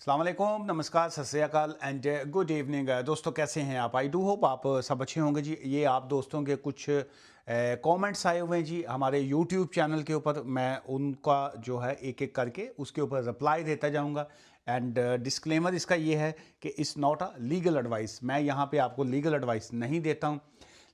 अस्सलाम वालेकुम, नमस्कार, सत श्री अकाल एंड गुड इवनिंग। दोस्तों कैसे हैं आप? आई डू होप आप सब अच्छे होंगे जी। ये आप दोस्तों के कुछ कमेंट्स आए हुए हैं जी हमारे यूट्यूब चैनल के ऊपर। मैं उनका जो है एक एक करके उसके ऊपर रिप्लाई देता जाऊंगा। एंड डिस्क्लेमर इसका ये है कि it's not a legal advice. मैं यहाँ पे आपको लीगल एडवाइस नहीं देता हूँ।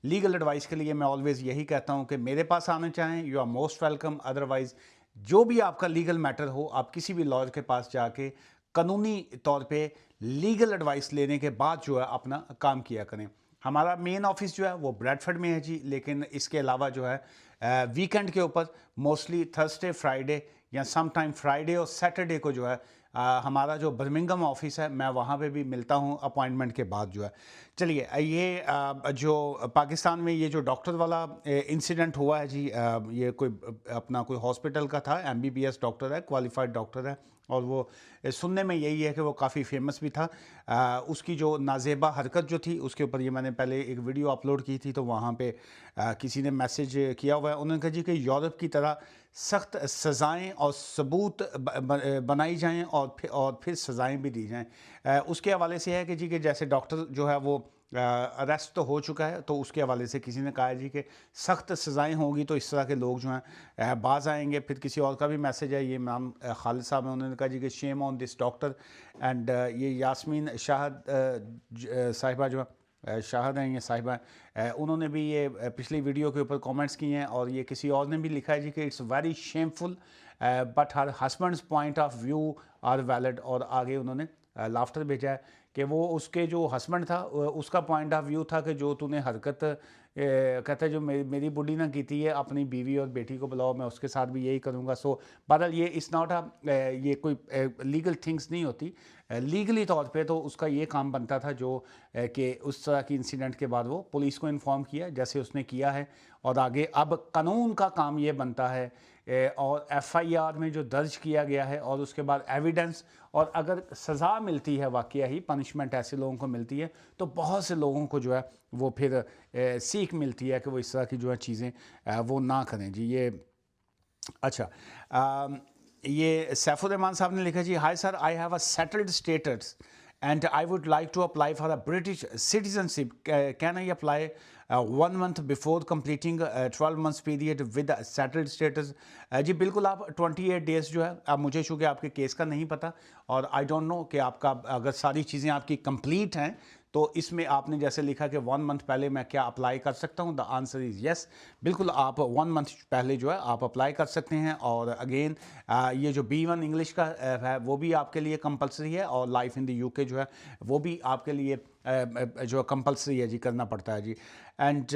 लीगल एडवाइस के लिए मैं ऑलवेज़ यही कहता हूँ कि मेरे पास आना चाहें, you are most welcome. Otherwise जो भी आपका लीगल मैटर हो, आप किसी भी लॉयर के पास जाके कानूनी तौर पे लीगल एडवाइस लेने के बाद जो है अपना काम किया करें। हमारा मेन ऑफिस जो है वो ब्रैडफर्ड में है जी, लेकिन इसके अलावा जो है वीकेंड के ऊपर मोस्टली थर्सडे फ्राइडे या सम टाइम फ्राइडे और सैटरडे को जो है हमारा जो बर्मिंघम ऑफिस है मैं वहाँ पे भी मिलता हूँ अपॉइंटमेंट के बाद जो है। चलिए ये जो पाकिस्तान में ये जो डॉक्टर वाला इंसिडेंट हुआ है जी, ये कोई अपना कोई हॉस्पिटल का था, एमबीबीएस डॉक्टर है, क्वालिफाइड डॉक्टर है। और वो सुनने में यही है कि वो काफ़ी फेमस भी था। उसकी जो नाजेबा हरकत जो थी उसके ऊपर ये मैंने पहले एक वीडियो अपलोड की थी, तो वहाँ पे किसी ने मैसेज किया हुआ है। उन्होंने कहा जी कि यूरोप की तरह सख्त सज़ाएं और सबूत बनाई जाएं और फिर सज़ाएं भी दी जाएं। उसके हवाले से है कि जी कि जैसे डॉक्टर जो है वो अरेस्ट तो हो चुका है, तो उसके हवाले से किसी ने कहा है जी कि सख्त सज़ाएं होंगी तो इस तरह के लोग जो हैं बाज आएंगे। फिर किसी और का भी मैसेज है, ये इमाम खालिद साहब हैं, उन्होंने कहा जी कि shame on this doctor. And ये यास्मीन शाहद साहिबा जो शाहद हैं, ये साहिबा उन्होंने भी ये पिछली वीडियो के ऊपर कमेंट्स किए हैं। और ये किसी और ने भी लिखा है जी कि it's very shameful but her husband's point of view are valid. और आगे उन्होंने लाफ्टर भेजा है कि वो उसके जो हस्बैंड था उसका पॉइंट ऑफ व्यू था कि जो तूने हरकत कहता है जो मेरी बुढ़ी ना की थी है, अपनी बीवी और बेटी को बुलाओ, मैं उसके साथ भी यही करूँगा। सो बहरहाल ये इस नॉट अ ये कोई लीगल थिंग्स नहीं होती। लीगली तौर पे तो उसका ये काम बनता था जो कि उस तरह की इंसिडेंट के बाद वो पुलिस को इन्फॉर्म किया जैसे उसने किया है। और आगे अब कानून का काम ये बनता है और एफआईआर में जो दर्ज किया गया है और उसके बाद एविडेंस, और अगर सज़ा मिलती है, वाकया ही पनिशमेंट ऐसे लोगों को मिलती है, तो बहुत से लोगों को जो है वो फिर सीख मिलती है कि वो इस तरह की जो है चीज़ें वो ना करें जी। ये अच्छा, ये सैफुर रहमान साहब ने लिखा जी, hi sir, I have a settled status and I would like to apply for a British citizenship. Can I apply 1 month before completing 12 months period with settled status? जी बिल्कुल, आप 28 डेज जो है, अब मुझे चूँकि आपके केस का नहीं पता और आई डोंट नो कि आपका अगर सारी चीज़ें आपकी कंप्लीट हैं तो इसमें आपने जैसे लिखा कि 1 मंथ पहले मैं क्या अप्लाई कर सकता हूँ। The answer is yes. बिल्कुल आप 1 मंथ पहले जो है आप अप्लाई कर सकते हैं। और अगेन ये जो B1 इंग्लिश का है वो भी आपके लिए कंपलसरी है, और लाइफ इन द यूके जो है वो भी आपके लिए जो कंपलसरी है जी, करना पड़ता है जी। एंड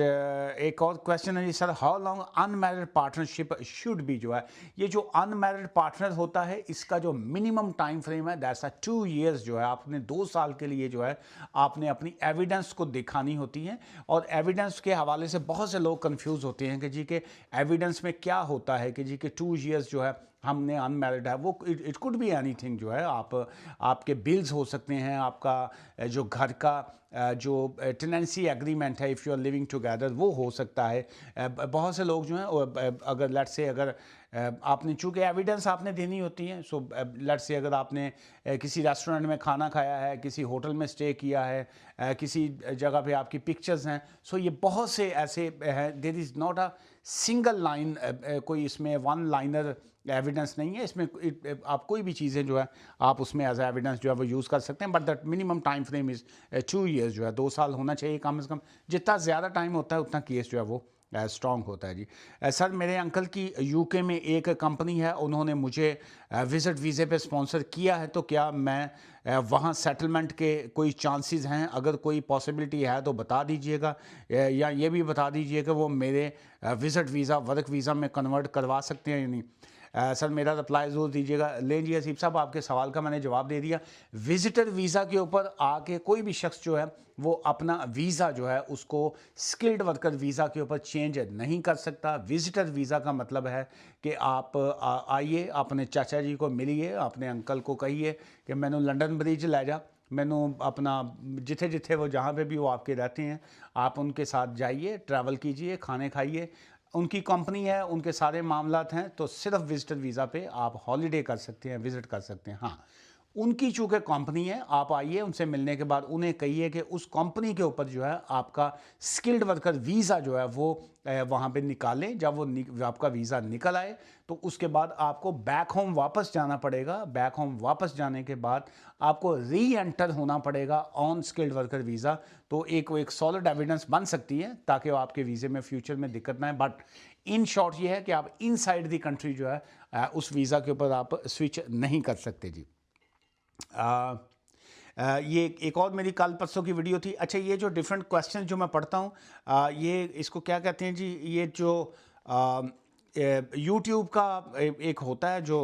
एक और क्वेश्चन है जी, sir how long unmarried partnership should be? जो है ये जो अनमैरिड पार्टनर होता है इसका जो मिनिमम टाइम फ्रेम है दैट्स 2 ईयर्स। जो है आपने 2 साल के लिए जो है आपने अपनी एविडेंस को दिखानी होती है। और एविडेंस के हवाले से बहुत से लोग कंफ्यूज होते हैं कि जी के एविडेंस में क्या होता है कि जी के 2 ईयर्स जो है हमने अनमैरिड है। वो इट कुड बी एनीथिंग। जो है आप आपके बिल्स हो सकते हैं, आपका जो घर का जो टेनेंसी एग्रीमेंट है, if you are living together, वो हो सकता है। बहुत से लोग जो हैं अगर लेट्स से अगर आपने चूँकि एविडेंस आपने देनी होती है, सो लेट्स से अगर आपने किसी रेस्टोरेंट में खाना खाया है, किसी होटल में स्टे किया है, किसी जगह पे आपकी पिक्चर्स हैं, सो ये बहुत से ऐसे हैं। There is not a single line, कोई इसमें वन लाइनर एविडेंस नहीं है। इसमें आप कोई भी चीज़ें जो है आप उसमें एज एविडेंस जो है वो यूज़ कर सकते हैं। But that minimum time frame is 2 years. जो है 2 साल होना चाहिए कम से कम। जितना ज़्यादा टाइम होता है उतना केस जो है वो स्ट्रॉन्ग होता है जी। सर मेरे अंकल की यूके में एक कंपनी है, उन्होंने मुझे विज़िट वीज़े पे स्पॉन्सर किया है, तो क्या मैं वहाँ सेटलमेंट के कोई चांसेस हैं? अगर कोई पॉसिबिलिटी है तो बता दीजिएगा, या ये भी बता दीजिए कि वो मेरे विज़िट वीज़ा वर्क वीज़ा में कन्वर्ट करवा सकते हैं या नहीं। सर मेरा रिप्लाई ज़रूर दीजिएगा। लें जी हसीब साहब, आपके सवाल का मैंने जवाब दे दिया। विजिटर वीज़ा के ऊपर आके कोई भी शख्स जो है वो अपना वीज़ा जो है उसको स्किल्ड वर्कर वीज़ा के ऊपर चेंज नहीं कर सकता। विजिटर वीज़ा का मतलब है कि आप आइए, अपने चाचा जी को मिलिए, अपने अंकल को कहिए कि मैंने लंदन ब्रिज लै जा, मैनू अपना जिथे जिथे वो जहाँ पे भी वो आपके रहते हैं आप उनके साथ जाइए, ट्रैवल कीजिए, खाने खाइए। उनकी कंपनी है, उनके सारे मामलात हैं, तो सिर्फ विजिटर वीज़ा पे आप हॉलीडे कर सकते हैं, विज़िट कर सकते हैं। हाँ, उनकी चूँकि कंपनी है, आप आइए उनसे मिलने के बाद उन्हें कहिए कि उस कंपनी के ऊपर जो है आपका स्किल्ड वर्कर वीज़ा जो है वो वहाँ पे निकालें। जब वो आपका वीज़ा निकल आए तो उसके बाद आपको बैक होम वापस जाना पड़ेगा। बैक होम वापस जाने के बाद आपको री एंटर होना पड़ेगा ऑन स्किल्ड वर्कर वीज़ा। तो एक सॉलिड एविडेंस बन सकती है ताकि वो आपके वीज़े में फ्यूचर में दिक्कत ना है। बट इन शॉर्ट ये है कि आप इनसाइड द कंट्री जो है उस वीज़ा के ऊपर आप स्विच नहीं कर सकते जी। ये एक और मेरी कल परसों की वीडियो थी। अच्छा, ये जो डिफरेंट क्वेश्चन जो मैं पढ़ता हूँ, ये इसको क्या कहते हैं जी, ये जो यूट्यूब का एक होता है जो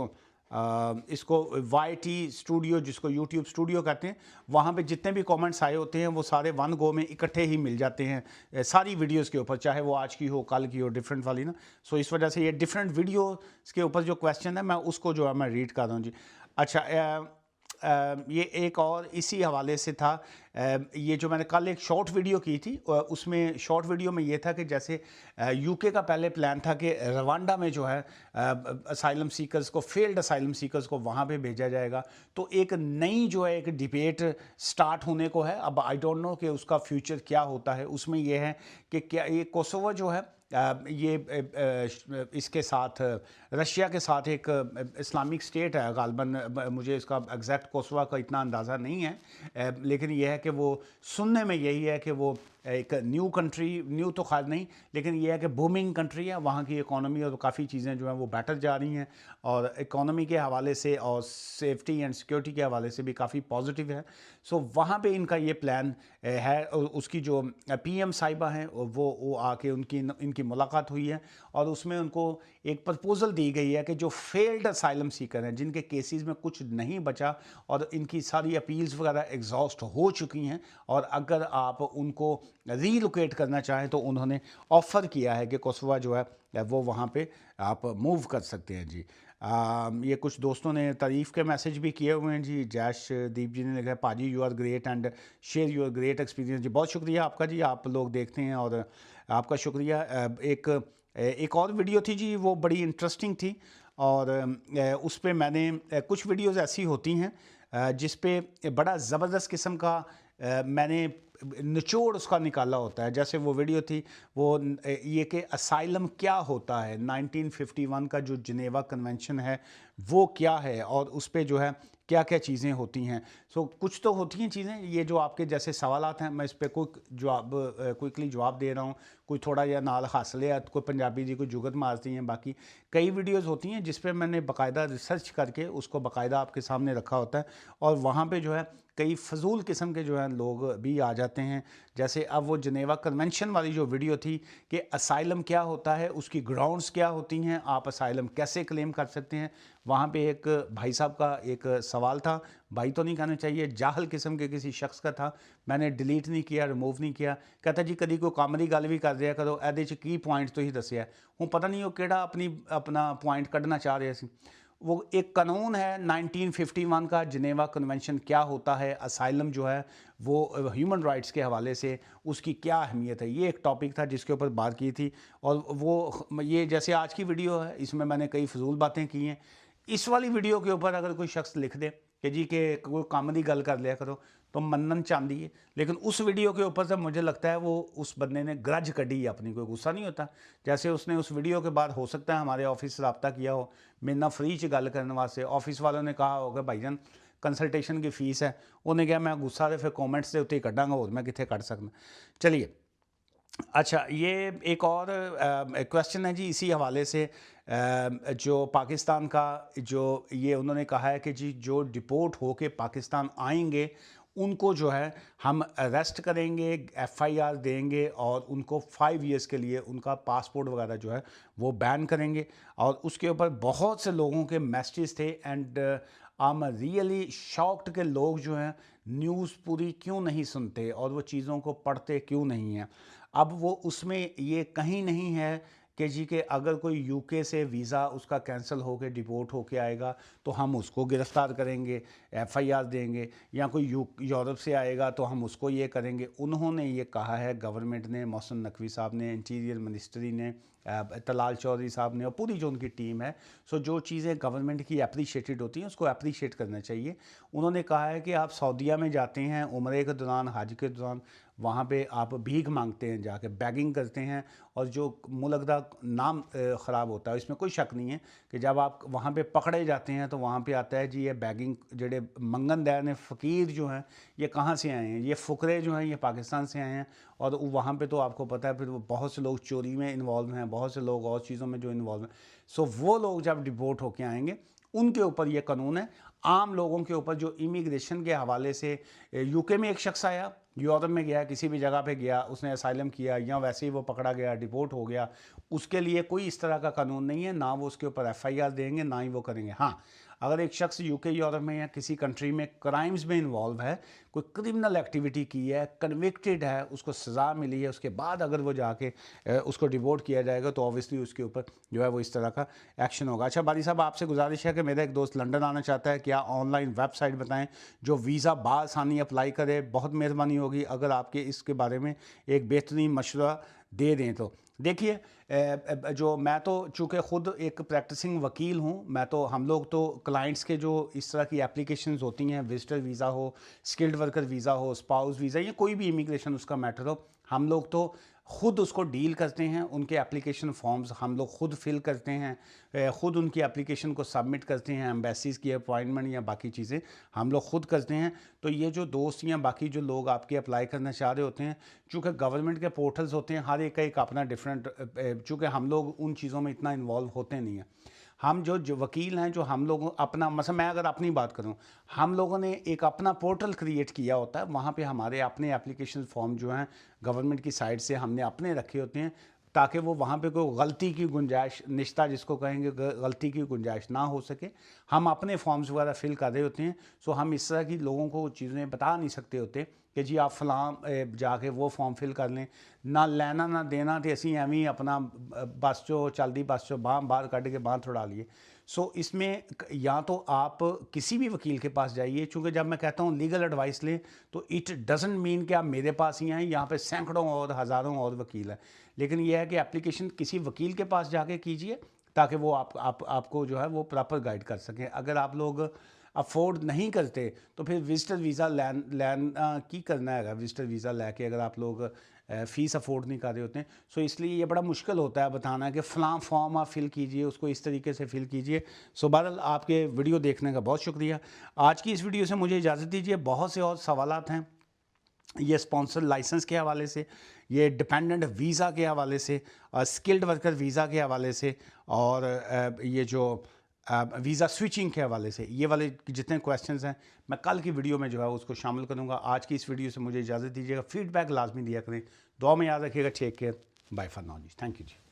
इसको YT स्टूडियो, जिसको यूट्यूब स्टूडियो कहते हैं, वहाँ पे जितने भी कमेंट्स आए होते हैं वो सारे वन गो में इकट्ठे ही मिल जाते हैं सारी वीडियोस के ऊपर, चाहे वो आज की हो, कल की हो, डिफरेंट वाली ना। सो इस वजह से ये डिफरेंट वीडियोस के ऊपर जो क्वेश्चन है मैं उसको जो है मैं रीड कर रहा हूँ जी। अच्छा, ये एक और इसी हवाले से था। ये जो मैंने कल एक शॉर्ट वीडियो की थी, उसमें शॉर्ट वीडियो में ये था कि जैसे यूके का पहले प्लान था कि रवांडा में जो है असाइलम सीकर्स को, फेल्ड असाइलम सीकर्स को वहाँ पे भेजा जाएगा। तो एक नई जो है एक डिबेट स्टार्ट होने को है। अब आई डोंट नो कि उसका फ्यूचर क्या होता है। उसमें ये है कि क्या ये कोसोवो जो है ये इसके साथ रशिया के साथ एक इस्लामिक स्टेट है गालबन, मुझे इसका एग्जैक्ट कोसोवा का इतना अंदाज़ा नहीं है, लेकिन यह है कि वो सुनने में यही है कि वो एक न्यू कंट्री, न्यू तो खैर नहीं, लेकिन ये है कि बूमिंग कंट्री है। वहाँ की इकोनॉमी और काफ़ी चीज़ें जो हैं वो बेटर जा रही हैं और इकोनॉमी के हवाले से और सेफ्टी एंड सिक्योरिटी के हवाले से भी काफ़ी पॉजिटिव है। सो वहाँ पे इनका ये प्लान है। उसकी जो PM साहिबा हैं वो आके इनकी मुलाकात हुई है और उसमें उनको एक प्रपोज़ल दी गई है कि जो फेल्ड असाइलम सीकर हैं, जिनके केसेस में कुछ नहीं बचा और इनकी सारी अपील्स वगैरह एग्जॉस्ट हो चुकी हैं, और अगर आप उनको रीलोकेट करना चाहें तो उन्होंने ऑफ़र किया है कि कोसोवा जो है वो वहाँ पे आप मूव कर सकते हैं जी। ये कुछ दोस्तों ने तारीफ़ के मैसेज भी किए हुए हैं जी। जैश दीप जी ने लिखा है, पाजी you are great and share your great experience. जी बहुत शुक्रिया आपका जी, आप लोग देखते हैं और आपका शुक्रिया। एक और वीडियो थी जी, वो बड़ी इंटरेस्टिंग थी और उस पे मैंने कुछ वीडियोस ऐसी होती हैं जिस पे बड़ा ज़बरदस्त किस्म का मैंने निचोड़ उसका निकाला होता है। जैसे वो वीडियो थी वो ये कि असाइलम क्या होता है, 1951 का जो जिनेवा कन्वेंशन है वो क्या है और उस पे जो है क्या क्या चीज़ें होती हैं। सो कुछ तो होती हैं चीज़ें, ये जो आपके जैसे सवालात हैं मैं इस पे क्विकली जवाब दे रहा हूँ। कोई थोड़ा या नाल हंस लिया, कोई पंजाबी जी कोई जुगत मारती हैं। बाकी कई वीडियोस होती हैं जिस पे मैंने बाकायदा रिसर्च करके उसको बाकायदा आपके सामने रखा होता है और वहाँ पे जो है कई फजूल किस्म के जो हैं लोग भी आ जाते हैं। जैसे अब वो जिनेवा कन्वेंशन वाली जो वीडियो थी कि असाइलम क्या होता है, उसकी ग्राउंड्स क्या होती हैं, आप असाइलम कैसे क्लेम कर सकते हैं, वहाँ पे एक भाई साहब का एक सवाल था, भाई तो नहीं कहना चाहिए, जाहल किस्म के किसी शख्स का था। मैंने डिलीट नहीं किया, रिमूव नहीं किया। कहता जी कभी कोई काम की गल भी कर दिया करो, ਇਹਦੇ 'ਚ की पॉइंट तो ही दसिया हूँ, पता नहीं वो केड़ा अपना पॉइंट कढ़ना चाह रहे सी। वो एक कानून है 1951 का, जिनेवा कन्वेंशन क्या होता है, असाइलम जो है वो ह्यूमन राइट्स के हवाले से उसकी क्या अहमियत है, ये एक टॉपिक था जिसके ऊपर बात की थी। और वो ये जैसे आज की वीडियो है इसमें मैंने कई फजूल बातें की हैं। इस वाली वीडियो के ऊपर अगर कोई शख्स लिख दे कि जी के कोई काम की गल कर लिया करो तो मनन चाहती है, लेकिन उस वीडियो के ऊपर से मुझे लगता है वो उस बंदे ने ग्रज कढ़ी अपनी, कोई गुस्सा नहीं होता। जैसे उसने उस वीडियो के बाद हो सकता है हमारे ऑफिस से रब्ता किया हो मेरे ना फ्री च गल करने वास्ते, ऑफिस वालों ने कहा होगा भाईजान कंसल्टेशन की फीस है, उन्हें कहा मैं गुस्सा तो फिर कॉमेंट्स के उत्ते ही कढ़ांगा, और मैं कितने कढ़ सकना। चलिए, अच्छा ये एक और क्वेश्चन है जी इसी हवाले से, जो पाकिस्तान का जो ये उन्होंने कहा है कि जी जो डिपोर्ट होके पाकिस्तान आएंगे उनको जो है हम अरेस्ट करेंगे, FIR देंगे और उनको 5 ईयर्स के लिए उनका पासपोर्ट वगैरह जो है वो बैन करेंगे। और उसके ऊपर बहुत से लोगों के मैसेज थे and I am really shocked के लोग जो हैं न्यूज़ पूरी क्यों नहीं सुनते और वो चीज़ों को पढ़ते क्यों नहीं हैं। अब वो उसमें ये कहीं नहीं है कि जी के अगर कोई यूके से वीज़ा उसका कैंसिल होकर डिपोर्ट होके आएगा तो हम उसको गिरफ़्तार करेंगे, FIR देंगे, या कोई यूरोप से आएगा तो हम उसको ये करेंगे। उन्होंने ये कहा है, गवर्नमेंट ने, मोहसिन नकवी साहब ने, इंटीरियर मिनिस्ट्री ने, तलाल चौधरी साहब ने और पूरी जो उनकी टीम है। सो जो चीज़ें गवर्नमेंट की अप्रिशिएटेड होती हैं उसको अप्रिशिएट करना चाहिए। उन्होंने कहा है कि आप सऊदीया में जाते हैं उम्रे के दौरान, हज के दौरान, वहाँ पे आप भीख मांगते हैं, जाके बैगिंग करते हैं, और जो मुलगदा नाम ख़राब होता है, इसमें कोई शक नहीं है कि जब आप वहाँ पे पकड़े जाते हैं तो वहाँ पे आता है जी ये बैगिंग जेडे मंगन दैन ने फ़कीर जो हैं ये कहाँ से आए हैं, ये फ़ुकरे जो हैं ये पाकिस्तान से आए हैं। और वहाँ पे तो आपको पता है फिर वो बहुत से लोग चोरी में इन्वॉल्व हैं, बहुत से लोग और चीज़ों में जो इन्वॉल्व हैं। सो वो लोग जब डिपोर्ट होके आएंगे उनके ऊपर ये कानून है। आम लोगों के ऊपर जो इमिग्रेशन के हवाले से, यूके में एक शख्स आया, यूरोप में गया, किसी भी जगह पे गया, उसने असाइलम किया या वैसे ही वो पकड़ा गया, डिपोर्ट हो गया, उसके लिए कोई इस तरह का कानून नहीं है, ना वो उसके ऊपर एफआईआर देंगे ना ही वो करेंगे। हाँ, अगर एक शख्स यूके, यूरोप में या किसी कंट्री में क्राइम्स में इन्वॉल्व है, कोई क्रिमिनल एक्टिविटी की है, कन्विक्टेड है, उसको सज़ा मिली है, उसके बाद अगर वो जाके उसको डिवोर्ट किया जाएगा तो ऑब्वियसली उसके ऊपर जो है वो इस तरह का एक्शन होगा। अच्छा बारी साहब, आपसे गुजारिश है कि मेरा एक दोस्त लंदन आना चाहता है, क्या ऑनलाइन वेबसाइट बताएं जो वीज़ा बासानी अप्लाई करे? बहुत मेहरबानी होगी अगर आपके इसके बारे में एक बेहतरीन मशवरा दे दें। तो देखिए, जो मैं तो चूँकि ख़ुद एक प्रैक्टिसिंग वकील हूँ, मैं तो हम लोग तो क्लाइंट्स के जो इस तरह की एप्लीकेशंस होती हैं, विजिटर वीज़ा हो, स्किल्ड वर्कर वीज़ा हो, स्पाउस वीज़ा, या कोई भी इमिग्रेशन उसका मैटर हो, हम लोग तो ख़ुद उसको डील करते हैं। उनके एप्लीकेशन फॉर्म्स हम लोग ख़ुद फिल करते हैं, ख़ुद उनकी एप्लीकेशन को सबमिट करते हैं, एम्बेसीज़ की अपॉइंटमेंट या बाकी चीज़ें हम लोग ख़ुद करते हैं। तो ये जो दोस्त या बाकी जो लोग आपके अप्लाई करना चाह रहे होते हैं, चूँकि गवर्नमेंट के पोर्टल्स होते हैं, हर एक का एक अपना डिफरेंट, चूँकि हम लोग उन चीज़ों में इतना इन्वॉल्व होते नहीं हैं। हम जो वकील हैं, जो हम लोग अपना, मतलब मैं अगर अपनी बात करूं, हम लोगों ने एक अपना पोर्टल क्रिएट किया होता है, वहाँ पे हमारे अपने एप्लीकेशन फॉर्म जो हैं गवर्नमेंट की साइड से हमने अपने रखे होते हैं, ताकि वो वहाँ पे कोई गलती की गुंजाइश, निश्ता जिसको कहेंगे, गलती की गुंजाइश ना हो सके। हम अपने फॉर्म्स वगैरह फिल कर रहे होते हैं। सो हम इस तरह की लोगों को चीज़ें बता नहीं सकते होते कि जी आप फलां जाके वो फॉर्म फिल कर लें, ना लेना ना देना, तो असी एवं ही अपना बस चो चलती बस चो बाह बाहर कढ़ के बाहर थोड़ा लिए। सो इसमें या तो आप किसी भी वकील के पास जाइए, चूँकि जब मैं कहता हूँ लीगल एडवाइस लें तो इट डजंट मीन कि आप मेरे पास ही आएँ, यहाँ पे सैकड़ों और हज़ारों और वकील हैं। लेकिन यह है कि एप्लीकेशन किसी वकील के पास जाके कीजिए, ताकि वो आपको जो है वो प्रॉपर गाइड कर सकें। अगर आप लोग अफोर्ड नहीं करते तो फिर विजिटर वीज़ा लैन की करना है, विजिटर वीज़ा लेके अगर आप लोग फ़ीस अफोर्ड नहीं कर रहे होते हैं। सो इसलिए ये बड़ा मुश्किल होता है बताना कि फ़लाँ फॉर्म आप फिल कीजिए, उसको इस तरीके से फिल कीजिए। सो बहरहाल आपके वीडियो देखने का बहुत शुक्रिया। आज की इस वीडियो से मुझे इजाज़त दीजिए। बहुत से और सवालात हैं, ये स्पॉन्सर लाइसेंस के हवाले से, ये डिपेंडेंट वीज़ा के हवाले से, स्किल्ड वर्कर वीज़ा के हवाले से, और ये जो वीज़ा स्विचिंग के हवाले से, ये वाले जितने क्वेश्चंस हैं मैं कल की वीडियो में जो है उसको शामिल करूँगा। आज की इस वीडियो से मुझे इजाज़त दीजिएगा। फीडबैक लाजमी दिया करें। दुआ में याद रखिएगा। Take care, bye for now जी, थैंक यू जी।